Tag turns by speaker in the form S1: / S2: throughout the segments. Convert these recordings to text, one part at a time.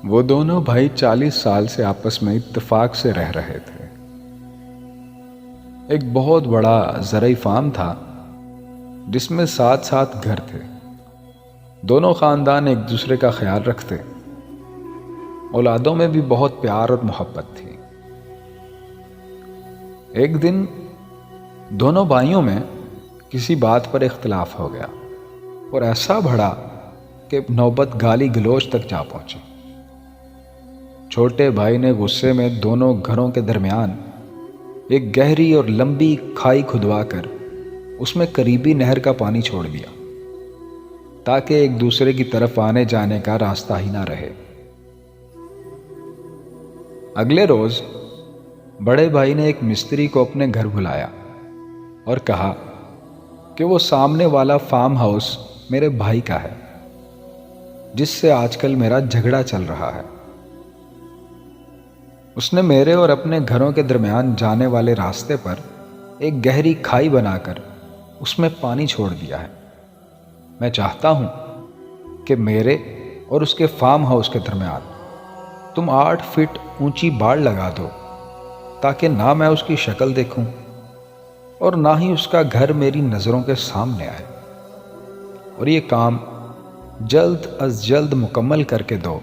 S1: وہ دونوں بھائی 40 سال سے آپس میں اتفاق سے رہ رہے تھے۔ ایک بہت بڑا زرعی فارم تھا جس میں 7 گھر تھے۔ دونوں خاندان ایک دوسرے کا خیال رکھتے، اولادوں میں بھی بہت پیار اور محبت تھی۔ ایک دن دونوں بھائیوں میں کسی بات پر اختلاف ہو گیا اور ایسا بڑھا کہ نوبت گالی گلوچ تک جا پہنچی۔ چھوٹے بھائی نے غصے میں دونوں گھروں کے درمیان ایک گہری اور لمبی کھائی کھدوا کر اس میں قریبی نہر کا پانی چھوڑ دیا تاکہ ایک دوسرے کی طرف آنے جانے کا راستہ ہی نہ رہے۔ اگلے روز بڑے بھائی نے ایک مستری کو اپنے گھر بلایا اور کہا کہ وہ سامنے والا فارم ہاؤس میرے بھائی کا ہے جس سے آج کل میرا جھگڑا چل رہا ہے۔ اس نے میرے اور اپنے گھروں کے درمیان جانے والے راستے پر ایک گہری کھائی بنا کر اس میں پانی چھوڑ دیا ہے۔ میں چاہتا ہوں کہ میرے اور اس کے فارم ہاؤس کے درمیان تم 8 فٹ اونچی باڑ لگا دو تاکہ نہ میں اس کی شکل دیکھوں اور نہ ہی اس کا گھر میری نظروں کے سامنے آئے، اور یہ کام جلد از جلد مکمل کر کے دو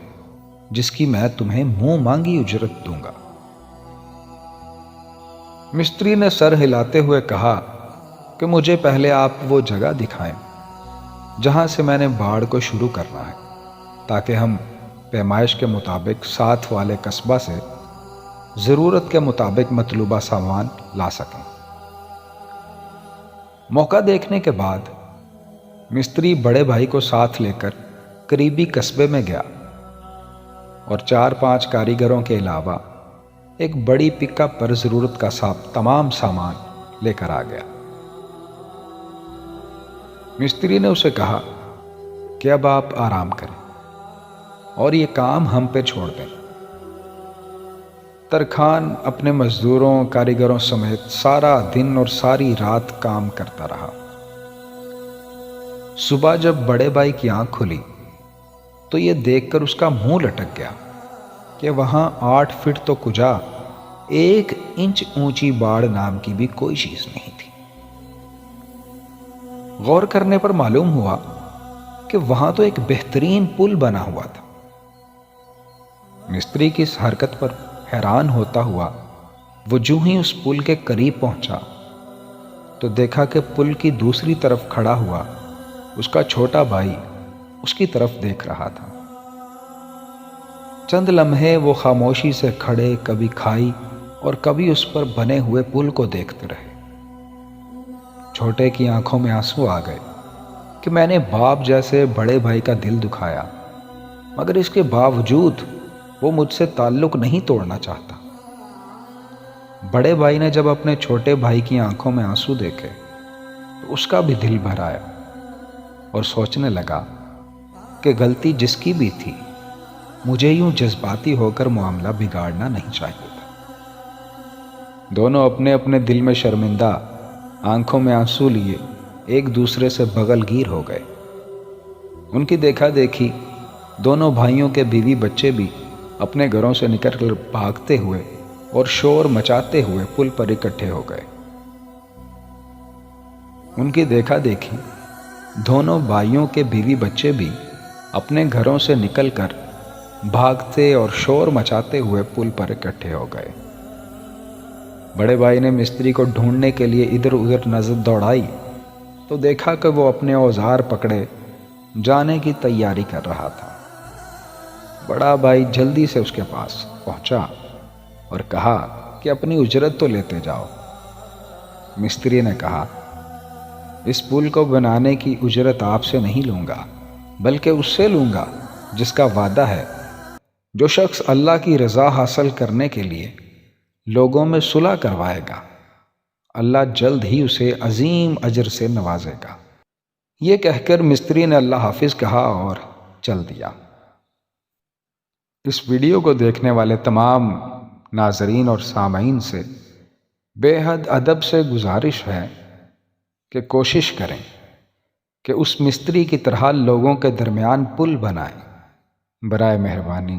S1: جس کی میں تمہیں منہ مانگی اجرت دوں گا۔ مستری نے سر ہلاتے ہوئے کہا کہ مجھے پہلے آپ وہ جگہ دکھائیں جہاں سے میں نے باڑ کو شروع کرنا ہے تاکہ ہم پیمائش کے مطابق ساتھ والے قصبہ سے ضرورت کے مطابق مطلوبہ سامان لا سکیں۔ موقع دیکھنے کے بعد مستری بڑے بھائی کو ساتھ لے کر قریبی قصبے میں گیا اور 4-5 کاریگروں کے علاوہ ایک بڑی پک اپ پر ضرورت کا تمام سامان لے کر آ گیا۔ مستری نے اسے کہا کہ اب آپ آرام کریں اور یہ کام ہم پہ چھوڑ دیں۔ ترکھان اپنے مزدوروں کاریگروں سمیت سارا دن اور ساری رات کام کرتا رہا۔ صبح جب بڑے بھائی کی آنکھ کھلی تو یہ دیکھ کر اس کا منہ لٹک گیا کہ وہاں 8 فٹ تو کجا 1 انچ اونچی باڑ نام کی بھی کوئی چیز نہیں تھی۔ غور کرنے پر معلوم ہوا کہ وہاں تو ایک بہترین پل بنا ہوا تھا۔ مستری کی اس حرکت پر حیران ہوتا ہوا وہ جو ہی اس پل کے قریب پہنچا تو دیکھا کہ پل کی دوسری طرف کھڑا ہوا اس کا چھوٹا بھائی اس کی طرف دیکھ رہا تھا۔ چند لمحے وہ خاموشی سے کھڑے کبھی کھائی اور کبھی اس پر بنے ہوئے پل کو دیکھتے رہے۔ چھوٹے کی آنکھوں میں آنسو آ گئے کہ میں نے باپ جیسے بڑے بھائی کا دل دکھایا، مگر اس کے باوجود وہ مجھ سے تعلق نہیں توڑنا چاہتا۔ بڑے بھائی نے جب اپنے چھوٹے بھائی کی آنکھوں میں آنسو دیکھے تو اس کا بھی دل بھر آیا اور سوچنے لگا کہ غلطی جس کی بھی تھی مجھے یوں جذباتی ہو کر معاملہ بگاڑنا نہیں چاہیے تھا۔ دونوں اپنے اپنے دل میں شرمندہ، آنکھوں میں آنسو لیے ایک دوسرے سے بغل گیر ہو گئے۔ ان کی دیکھا دیکھی دونوں بھائیوں کے بیوی بچے بھی اپنے گھروں سے نکل کر بھاگتے ہوئے اور شور مچاتے ہوئے پل پر اکٹھے ہو گئے۔ ان کی دیکھا دیکھی دونوں بھائیوں کے بیوی بچے بھی اپنے گھروں سے نکل کر بھاگتے اور شور مچاتے ہوئے پل پر اکٹھے ہو گئے۔ بڑے بھائی نے مستری کو ڈھونڈنے کے لیے ادھر ادھر نظر دوڑائی تو دیکھا کہ وہ اپنے اوزار پکڑے جانے کی تیاری کر رہا تھا۔ بڑا بھائی جلدی سے اس کے پاس پہنچا اور کہا کہ اپنی اجرت تو لیتے جاؤ۔ مستری نے کہا اس پل کو بنانے کی اجرت آپ سے نہیں لوں گا بلکہ اس سے لوں گا جس کا وعدہ ہے جو شخص اللہ کی رضا حاصل کرنے کے لیے لوگوں میں صلح کروائے گا، اللہ جلد ہی اسے عظیم اجر سے نوازے گا۔ یہ کہہ کر مستری نے اللہ حافظ کہا اور چل دیا۔ اس ویڈیو کو دیکھنے والے تمام ناظرین اور سامعین سے بے حد ادب سے گزارش ہے کہ کوشش کریں کہ اس مستری کی طرح لوگوں کے درمیان پل بنائیں۔ برائے مہربانی